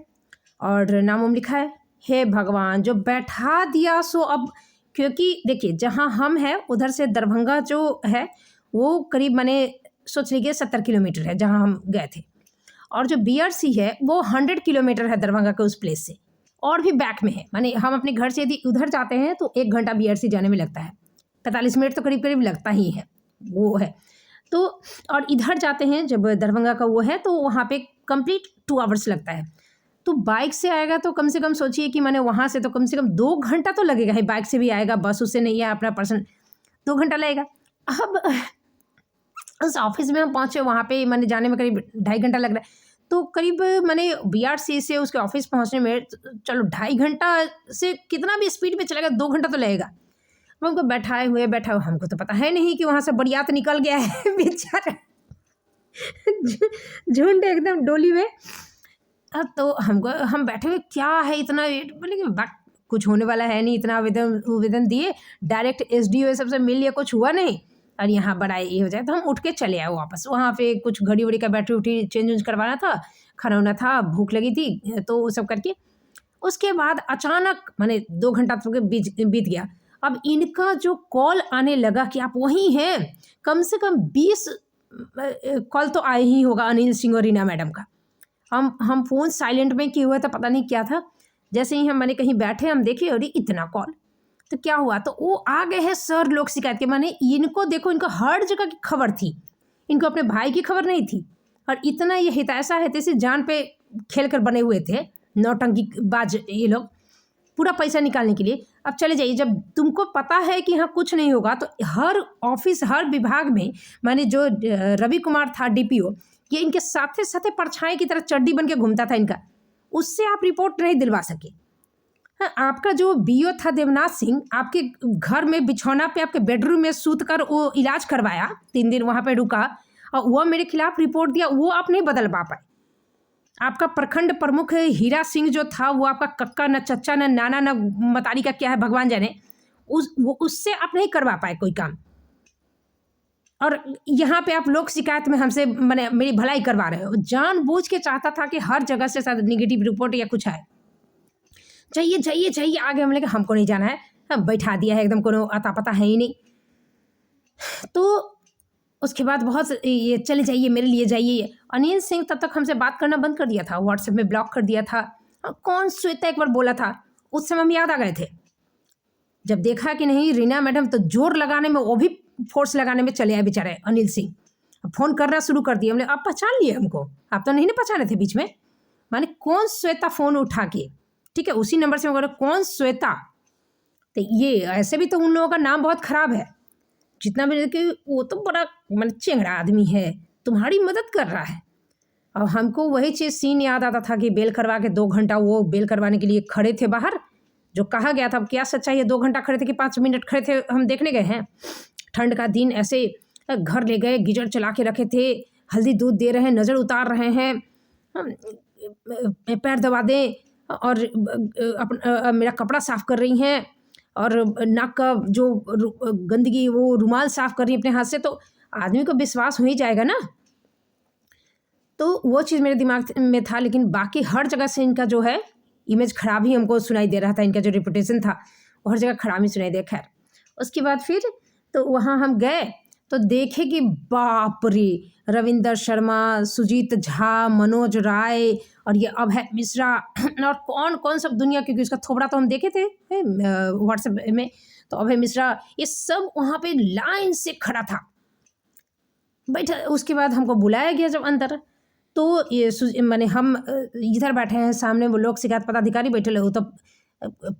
और नाम उम लिखा है। हे भगवान, जो बैठा दिया सो अब, क्योंकि देखिए जहाँ हम हैं उधर से दरभंगा जो है वो करीब मैंने सोच लीजिए 70 किलोमीटर है जहाँ हम गए थे, और जो बीआरसी है वो 100 किलोमीटर है दरभंगा के उस प्लेस से, और भी बैक में है। माने हम अपने घर से यदि उधर जाते हैं तो 1 घंटा बीआरसी जाने में लगता है, 45 मिनट तो करीब करीब लगता ही है, वो है। तो और इधर जाते हैं जब दरभंगा का वो है तो वहाँ पे कंप्लीट 2 आवर्स लगता है। तो बाइक से आएगा तो कम से कम सोचिए कि मैंने वहाँ से तो कम से कम 2 घंटा तो लगेगा ही। बाइक से भी आएगा, बस उससे नहीं है, अपना पर्सन 2 घंटा लगेगा। अब उस ऑफिस में हम पहुँचे, वहाँ पे मैंने जाने में करीब 2.5 घंटा लग रहा है। तो करीब मैंने बीआरसी से उसके ऑफिस पहुँचने में चलो 2.5 घंटा से कितना भी स्पीड में चलेगा 2 घंटा तो लगेगा। हमको बैठा हुए हमको तो पता है नहीं कि वहाँ से बरियात निकल गया है बेचारा झुंड एकदम डोली में। तो हम बैठे हुए क्या है इतना वेट, बोले कि कुछ होने वाला है नहीं, इतना आवेदन दिए, डायरेक्ट एसडीओ सबसे मिल लिया, कुछ हुआ नहीं, और यहाँ बड़ा ये हो जाए। तो हम उठ के चले आए वापस। वहाँ पे कुछ घड़ी वड़ी का बैटरी उठी चेंज करवाना था, खाना वाना था, भूख लगी थी, तो वो सब करके उसके बाद अचानक मैंने 2 घंटा तो बीत गया। अब इनका जो कॉल आने लगा कि आप वहीं हैं, कम से कम 20 कॉल तो आए ही होगा अनिल सिंह और रीना मैडम का। हम फ़ोन साइलेंट में किए हुए था, पता नहीं क्या था। जैसे ही मैंने कहीं बैठे, हम देखे अरे इतना कॉल, तो क्या हुआ, तो वो आ गए हैं सर लोक शिकायत के। माने इनको देखो, इनको हर जगह की खबर थी, इनको अपने भाई की खबर नहीं थी। और इतना ये हितैषा है जैसे जान पे खेल कर बने हुए थे नौटंकी बाज ये लोग, पूरा पैसा निकालने के लिए। अब चले जाइए, जब तुमको पता है कि हाँ कुछ नहीं होगा, तो हर ऑफिस हर विभाग में, माने जो रवि कुमार था डीपीओ, ये इनके साथे साथे परछाई की तरह चड्डी बन के घूमता था इनका, उससे आप रिपोर्ट नहीं दिलवा सके। हाँ, आपका जो बीओ था देवनाथ सिंह, आपके घर में बिछौना पे आपके बेडरूम में सूत कर वो इलाज करवाया, 3 दिन वहाँ पे रुका, और वो मेरे खिलाफ रिपोर्ट दिया, वो आप नहीं बदल पा पाए। आपका प्रखंड प्रमुख हीरा सिंह जो था, वो आपका कक्का न चच्चा न नाना न मतारी का क्या है भगवान जाने, उससे आप नहीं करवा पाए कोई काम। और यहाँ पे आप लोक शिकायत में हमसे मैंने मेरी भलाई करवा रहे हो। जानबूझ के चाहता था कि हर जगह से शायद निगेटिव रिपोर्ट या कुछ आए, चाहिए आगे। हम लोग हमको नहीं जाना है, हम बैठा दिया है एकदम, कोनो अता पता है ही नहीं। तो उसके बाद बहुत ये चले जाइए, मेरे लिए जाइए। अनिल सिंह तब तक हमसे बात करना बंद कर दिया था, व्हाट्सएप में ब्लॉक कर दिया था। कौन श्वेता एक बार बोला था, उस समय हम याद आ गए थे। जब देखा कि नहीं रीना मैडम, तो जोर लगाने में, वो भी फोर्स लगाने में चले आए बेचारे अनिल सिंह। फ़ोन करना शुरू कर दिया। हमने आप पहचान लिए हमको, आप तो नहीं ना पहचाने थे बीच में। माने कौन श्वेता फ़ोन उठा के, ठीक है, उसी नंबर से मैं कौन श्वेता। तो ये ऐसे भी तो उन लोगों का नाम बहुत ख़राब है, जितना भी कि वो तो बड़ा मतलब चेंगड़ा आदमी है, तुम्हारी मदद कर रहा है। और हमको वही चीज़ सीन याद आता था कि बेल करवा के 2 घंटा वो बेल करवाने के लिए खड़े थे बाहर, जो कहा गया था। क्या सच्चाई है, 2 घंटा खड़े थे कि 5 मिनट खड़े थे, हम देखने गए हैं। ठंड का दिन, ऐसे घर ले गए, गीजर चला के रखे थे, हल्दी दूध दे रहे हैं, नज़र उतार रहे हैं, पैर दबा दें, और मेरा कपड़ा साफ़ कर रही हैं, और नाक का जो गंदगी वो रुमाल साफ़ कर रही है अपने हाथ से, तो आदमी को विश्वास हो ही जाएगा ना। तो वो चीज़ मेरे दिमाग में था। लेकिन बाकी हर जगह से इनका जो है इमेज ख़राब ही हमको सुनाई दे रहा था। इनका जो रेपुटेशन था और जगह खड़ामी सुनाई दे। खैर उसके बाद फिर तो वहाँ हम गए तो देखे कि बाप रे, रविंदर शर्मा, सुजीत झा, मनोज राय और ये अभय मिश्रा और कौन कौन सब दुनिया, क्योंकि उसका थोबड़ा तो हम देखे थे व्हाट्सएप में, तो अभय मिश्रा ये सब वहाँ पे लाइन से खड़ा था बैठा। उसके बाद हमको बुलाया गया जब अंदर, तो ये माने हम इधर बैठे हैं, सामने वो लोक शिकायत पदाधिकारी बैठे रहे, तो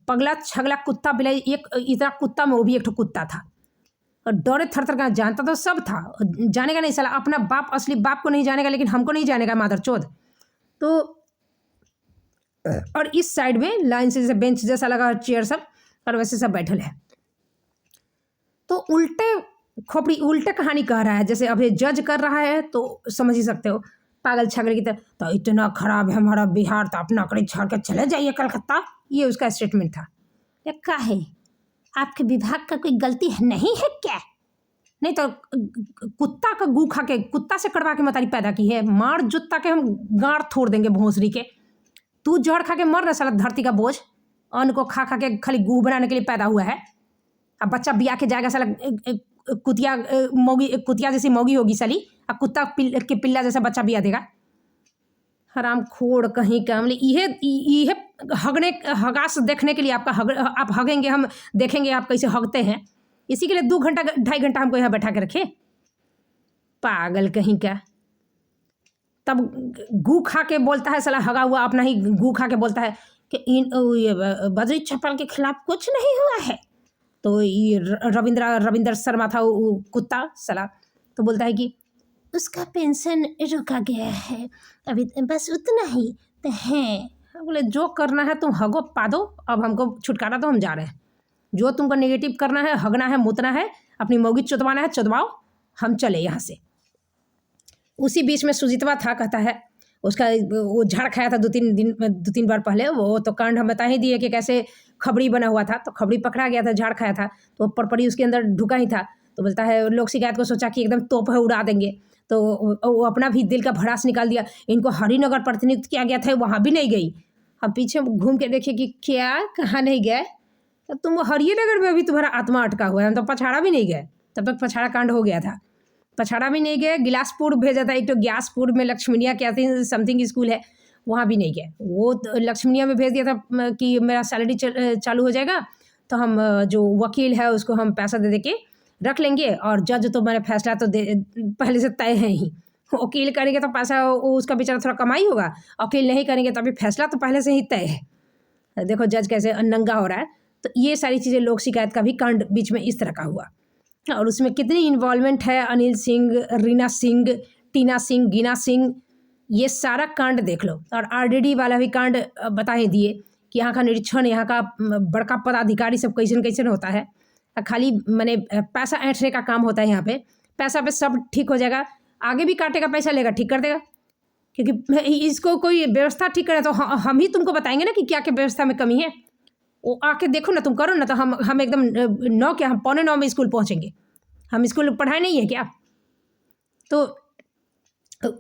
पगला छगला कुत्ता बिलाई एक इतना कुत्ता में वो भी एक ठो कुत्ता था और डरे थर थर का, जानता तो सब था, जानेगा नहीं साला, अपना बाप असली बाप को नहीं जानेगा लेकिन हमको नहीं जानेगा मादरचोद। तो और इस साइड में लाइन से जैसे बेंच जैसा लगा चेयर सब, और वैसे सब बैठे है। तो उल्टे खोपड़ी उल्टे कहानी कह रहा है, जैसे अभी जज कर रहा है, तो समझ ही सकते हो पागल छगल की तरह। तो इतना खराब है हमारा बिहार, तो अपना कड़ी छाड़ के चले जाइए कलकत्ता, ये उसका स्टेटमेंट था। क्या है, आपके विभाग का कोई गलती नहीं है क्या? नहीं तो कुत्ता का गू खा के, कुत्ता से कड़वा के मतारी पैदा की है, मार जुत्ता के हम गाड़ छोड़ देंगे भोंसरी के। तू जड़ खा के मर ना साला, धरती का बोझ, अन्न को खा खा के खाली गू बनाने के लिए पैदा हुआ है। अब बच्चा बिया के जाएगा साला, कुतिया मोगी, कुतिया जैसी मोगी होगी साली, अब कुत्ता के पिल्ला जैसा बच्चा बिया देगा। हराम खोड़ कहीं का, मतलब ये हगने हगास देखने के लिए आपका आप हगेंगे, हम देखेंगे आप कैसे हगते हैं, इसी के लिए 2 घंटा 2.5 घंटा हमको यहाँ बैठा के रखे, पागल कहीं का। तब गू खा के बोलता है साला, हगा हुआ अपना ही गू खा के बोलता है कि बद्री छप्पल के खिलाफ कुछ नहीं हुआ है। तो ये रविंदर शर्मा था वो कुत्ता साला, तो बोलता है कि उसका पेंशन रुका गया है अभी, बस उतना ही तो है। बोले जो करना है तुम हगो पादो, अब हमको छुटकारा दो, हम जा रहे हैं। जो तुमको नेगेटिव करना है, हगना है, मुतना है, अपनी मोगी चुदवाना है, चुदवाओ, हम चले यहाँ से। उसी बीच में सुजीतवा था, कहता है उसका वो झाड़ खाया था 2-3 बार पहले, वो तो कांड हम बता ही दिए कि कैसे खबरी बना हुआ था, तो खबरी पकड़ा गया था, झाड़ खाया था, तो परपरी उसके अंदर ढुका ही था। तो बोलता है लोक शिकायत को सोचा कि एकदम तोप है, उड़ा देंगे, तो वो अपना भी दिल का भड़ास निकाल दिया। इनको हरिनगर प्रतिनियुक्त किया गया था, वहाँ भी नहीं गई। अब पीछे घूम के देखिए कि क्या कहाँ नहीं गए, तो तुम हरिनगर में अभी तुम्हारा आत्मा अटका हुआ है, हम तो पछाड़ा भी नहीं गए, तब तक पछाड़ा कांड हो गया था। पछाड़ा भी नहीं गए, गिलासपुर भेजा था, एक तो ग्यासपुर में लक्ष्मीनिया क्या थी समथिंग स्कूल है, वहाँ भी नहीं गए। वो तो लक्ष्मीनिया में भेज दिया था कि मेरा सैलरी चालू हो जाएगा, तो हम जो वकील है उसको हम पैसा दे के रख लेंगे, और जज तो मैंने फैसला तो पहले से तय है ही, वकील करेंगे तो पैसा उसका बेचारा थोड़ा कमाई होगा, वकील नहीं करेंगे तो अभी फैसला तो पहले से ही तय है। देखो जज कैसे नंगा हो रहा है। तो ये सारी चीज़ें लोक शिकायत का भी कांड बीच में इस तरह का हुआ, और उसमें कितनी इन्वॉल्वमेंट है, अनिल सिंह, रीना सिंह, टीना सिंह, गीना सिंह, ये सारा कांड देख लो। और आरडीडी वाला भी कांड बता ही दिए कि यहाँ का निरीक्षण, यहाँ का बड़का पदाधिकारी सब कैसन कैसन होता है, खाली मैंने पैसा ऐंठने का काम होता है यहाँ पे, पैसा पे सब ठीक हो जाएगा, आगे भी काटेगा पैसा लेगा, ठीक कर देगा, क्योंकि इसको कोई व्यवस्था ठीक करे तो हम ही तुमको बताएंगे ना कि क्या क्या व्यवस्था में कमी है, वो आके देखो ना, तुम करो ना, तो हम एकदम 9 क्या, हम 8:45 में स्कूल पहुँचेंगे, हम स्कूल पढ़ाए नहीं है क्या। तो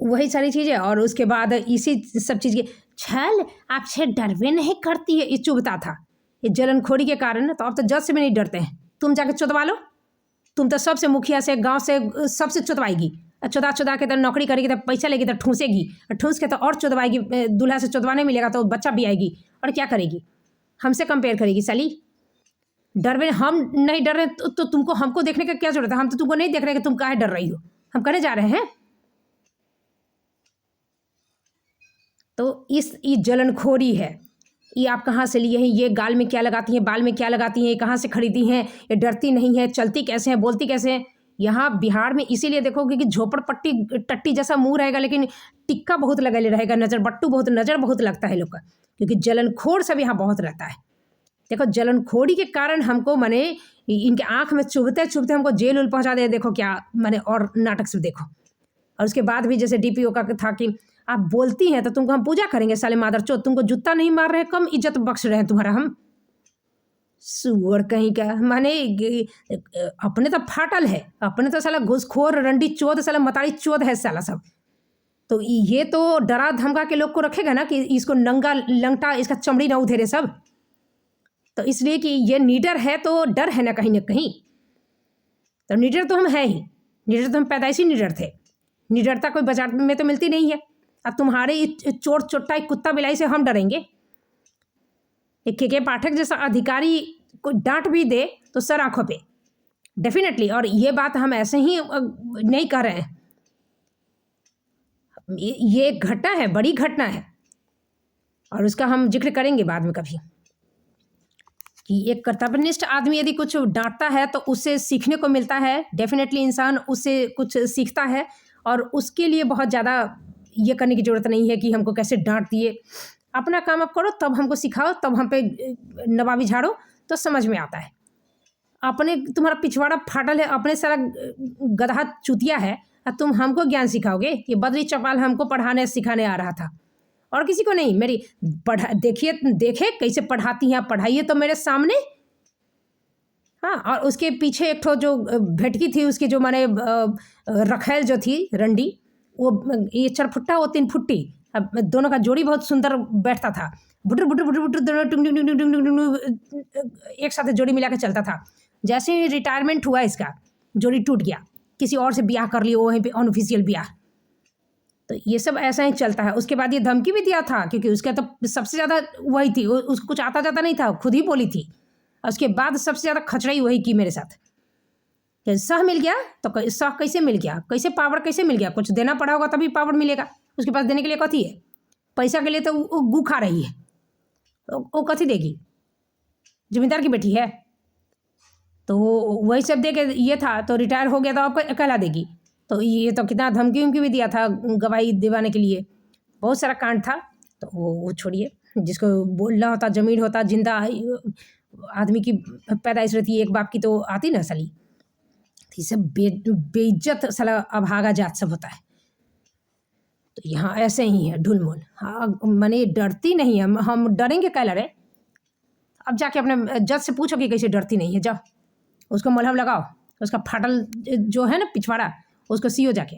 वही सारी चीज़ें, और उसके बाद इसी सब चीज़ के छल आपसे डरवे नहीं करती है, ये चुभता था, ये जलनखोरी के कारण। तो अब तो जज से भी नहीं डरते हैं, तुम जाके चुदवा लो, तुम तो सबसे मुखिया से, गांव से, सबसे चुदवाएगी, चुदा के तो नौकरी करेगी, तो पैसा लेगी, तो ठूसेगी, और ठूस के तो और चुदवाएगी, दूल्हा से चुदवाने मिलेगा तो बच्चा भी आएगी, और क्या करेगी, हमसे कंपेयर करेगी साली। डर में हम नहीं डर रहे तो तुमको हमको देखने का क्या जरूरत है, हम तो तुमको नहीं देख रहे कि तुम काहे डर रही हो, हम करने जा रहे हैं। तो ये जलनखोरी है, ये आप कहाँ से लिए हैं, ये गाल में क्या लगाती हैं, बाल में क्या लगाती हैं, ये कहाँ से खरीदी हैं, ये डरती नहीं है, चलती कैसे हैं, बोलती कैसे हैं। यहाँ बिहार में इसीलिए देखोगे कि झोपड़पट्टी टट्टी जैसा मुंह रहेगा, लेकिन टिक्का बहुत लगे रहेगा, नज़र बहुत लगता है लोग का, क्योंकि जलनखोर सब यहाँ बहुत रहता है। देखो जलनखोरी के कारण हमको माने इनके आँख में चुभते चुभते हमको जेल उल पहुँचा दे, देखो क्या माने, और नाटक से देखो। और उसके बाद भी जैसे डीपीओ का था कि आप बोलती हैं तो तुमको हम पूजा करेंगे, साले मादरचोद, तुमको जूता नहीं मार रहे, कम इज्जत बख्श रहे हैं तुम्हारा हम, सुअर कहीं का। माने अपने तो फाटल है, अपने तो साला घुसखोर रंडी चोद, साला मतारी चोद है साला सब। तो ये तो डरा धमका के लोग को रखेगा ना कि इसको नंगा लंगटा, इसका चमड़ी ना उधेरे सब। तो इसलिए कि ये निडर है तो डर है ना कहीं। तो निडर तो हम है ही, निडर तो हम पैदाइशी निडर थे। निडरता कोई बाजार में तो मिलती नहीं है। अब तुम्हारे चोर चोट्टा एक कुत्ता बिलाई से हम डरेंगे? एक के पाठक जैसा अधिकारी को डांट भी दे तो सर आंखों पे, डेफिनेटली। और ये बात हम ऐसे ही नहीं कह रहे हैं, ये एक घटना है, बड़ी घटना है, और उसका हम जिक्र करेंगे बाद में कभी कि एक कर्तव्यनिष्ठ आदमी यदि कुछ डांटता है तो उससे सीखने को मिलता है। डेफिनेटली इंसान उससे कुछ सीखता है, और उसके लिए बहुत ज़्यादा ये करने की ज़रूरत नहीं है कि हमको कैसे डांट दिए। अपना काम आप करो, तब हमको सिखाओ, तब हम पे नवाबी झाड़ो तो समझ में आता है। अपने तुम्हारा पिछवाड़ा फाटल है, अपने सारा गधा चूतिया है, और तुम हमको ज्ञान सिखाओगे? ये बद्री चौपाल हमको पढ़ाने सिखाने आ रहा था, और किसी को नहीं। मेरी देखे कैसे पढ़ाती हैं, पढ़ाइए तो मेरे सामने। हाँ, और उसके पीछे एक ठो जो भेटकी थी, उसकी जो माने रखेल जो थी रंडी, वो ये चरफुट्टा, वो 3 फुट्टी, अब दोनों का जोड़ी बहुत सुंदर बैठता था। बुटर बुटर बुटर बुटर दोनों टुंग टुंग टुंग टुंग टुंग एक साथ जोड़ी मिला के चलता था। जैसे ही रिटायरमेंट हुआ इसका, जोड़ी टूट गया, किसी और से ब्याह कर लिया, वहीं पे अनऑफिशियल ब्याह। तो ये सब ऐसा ही चलता है। उसके बाद ये धमकी भी दिया था, क्योंकि उसका तो सबसे ज़्यादा वही थी, उसको कुछ आता जाता नहीं था, खुद ही बोली थी। और उसके बाद सबसे ज़्यादा खचड़ाई वही की मेरे साथ। कि सह मिल गया तो सह कैसे मिल गया, कैसे पावर कैसे मिल गया? कुछ देना पड़ा होगा तभी पावर मिलेगा। उसके पास देने के लिए कथी है? पैसा के लिए तो वो गू खा रही है, वो कथी देगी? जमींदार की बेटी है, तो वही सब दे के ये था, तो रिटायर हो गया तो आपको अकेला देगी। तो ये तो कितना धमकी उमकी भी दिया था गवाही दिवाने के लिए, बहुत सारा कांड था। तो वो छोड़िए, जिसको बोलना होता, ज़मीन होता, जिंदा आदमी की पैदाइश रहती है, एक बाप की तो आती ना साली। तो ये सब बेइज्जत साला अभागा जात सब होता है। तो यहाँ ऐसे ही है ढुलमुल। हाँ, मैंने डरती नहीं है, हम डरेंगे क्या लड़े? अब जाके अपने जज से पूछो कि कैसे डरती नहीं है, जाओ उसको मलहम लगाओ, उसका फाटल जो है ना पिछवाड़ा, उसको सियो जाके।